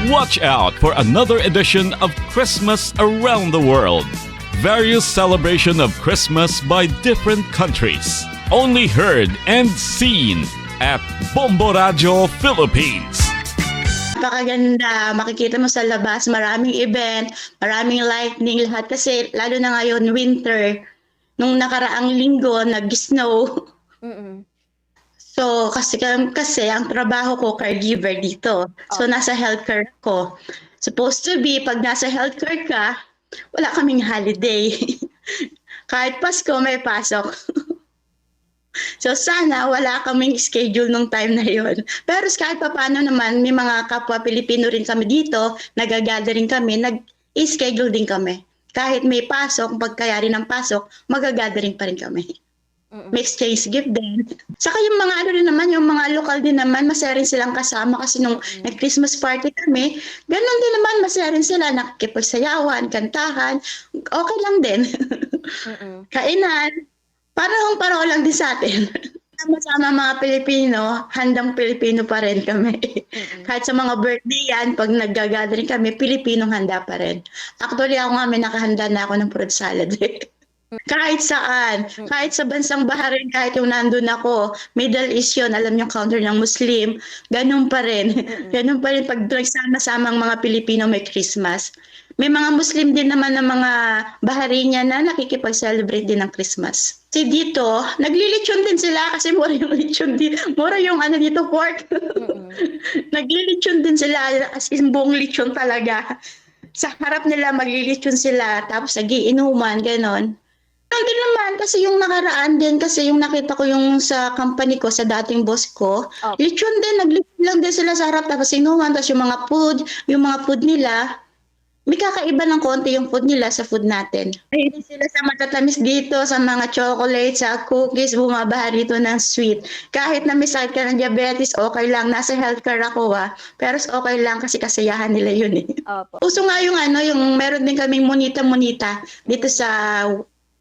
Watch out for another edition of Christmas Around the World. Various celebration of Christmas by different countries. Only heard and seen at Bombo Radio Philippines. Napakaganda, makikita mo sa labas, maraming event, maraming lightning, lahat kasi lalo na ngayon winter. Nung nakaraang linggo, nag-snow. So, kasi ang trabaho ko, caregiver dito. So, nasa healthcare ko. Supposed to be, pag nasa healthcare ka, wala kaming holiday. Kahit Pasko, may pasok. So, sana wala kaming schedule nung time na yon. Pero kahit pa paano naman, may mga kapwa Pilipino rin kami dito, nag-gathering kami, nag-schedule din kami. Kahit may pasok, pagkayari ng pasok, mag-gathering pa rin kami. May exchange gift din. Saka yung mga ano rin naman, yung mga lokal din naman, masaya rin silang kasama kasi nung nag-Christmas party kami, ganun din naman, masaya rin sila, nakikipagsayawan, kantahan, okay lang din. Kainan, parang lang din sa atin. Sama-sama mga Pilipino, handang Pilipino pa rin kami. Kahit sa mga birthday yan, pag nag-gathering kami, Pilipinong handa pa rin. Actually, ako nga may nakahanda na ako ng fruit salad. Kahit saan, kahit sa bansang Bahrain, kahit yung nandun ako, Middle East yun, alam yung counter ng Muslim, ganun pa rin. Ganun pa rin pag nagsama-sama ang mga Pilipino may Christmas. May mga Muslim din naman ng mga Bahrainian na nakikipag-celebrate din ng Christmas. Kasi dito, naglilitsyon din sila kasi mura yung litsyon din. Mura yung ano dito, pork. Naglilitsyon din sila as in buong litsyon talaga. Sa harap nila maglilitsyon sila tapos nagiinuman, ganon. Din naman kasi yung nakaraan din kasi yung nakita ko yung sa company ko, sa dating boss ko, lechon din, naglechon lang din sila sa harap tapos inuman, tapos yung mga food nila, may kakaiba ng konti yung food nila sa food natin. Hindi sila sa matatamis dito, sa mga chocolate, sa cookies, bumabaha dito ng sweet. Kahit na may sakit ka ng diabetes, okay lang, nasa healthcare ako pero okay lang kasi kasiyahan nila yun eh. Uso nga yung yung meron din kaming monita-monita dito sa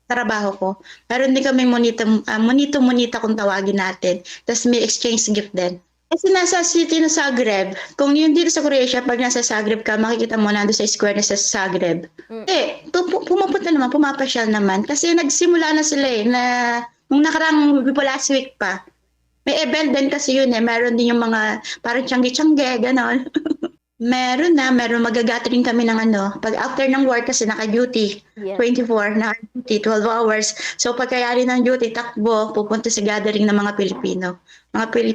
trabaho ko. Meron din kami monito-monita kung tawagin natin. Tapos may exchange gift din. Kasi nasa city na Zagreb, kung yun dito sa Croatia, pag nasa Zagreb ka, makikita mo nando sa square na sa Zagreb. Pumupunta naman, pumapasyal naman. Kasi nagsimula na sila na nung nakarang last week pa. May event din kasi yun Meron din yung mga parang tiyangge-tiyangge, gano'n. Meron magagathering kami ng pag after ng work kasi naka-duty, 24, naka-duty, 12 hours. So pagkayari ng duty, takbo, pupunta sa gathering ng mga Pilipino.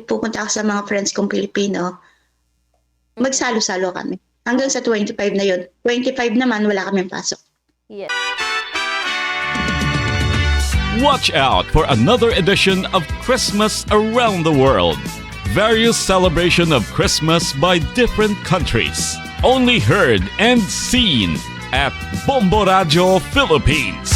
Pupunta ako sa mga friends kong Pilipino. Magsalo-salo kami. Hanggang sa 25 na yun. 25 naman, wala kaming pasok. Yes. Watch out for another edition of Christmas Around the World. Various celebration of Christmas by different countries. Only heard and seen at Bombo Radio Philippines.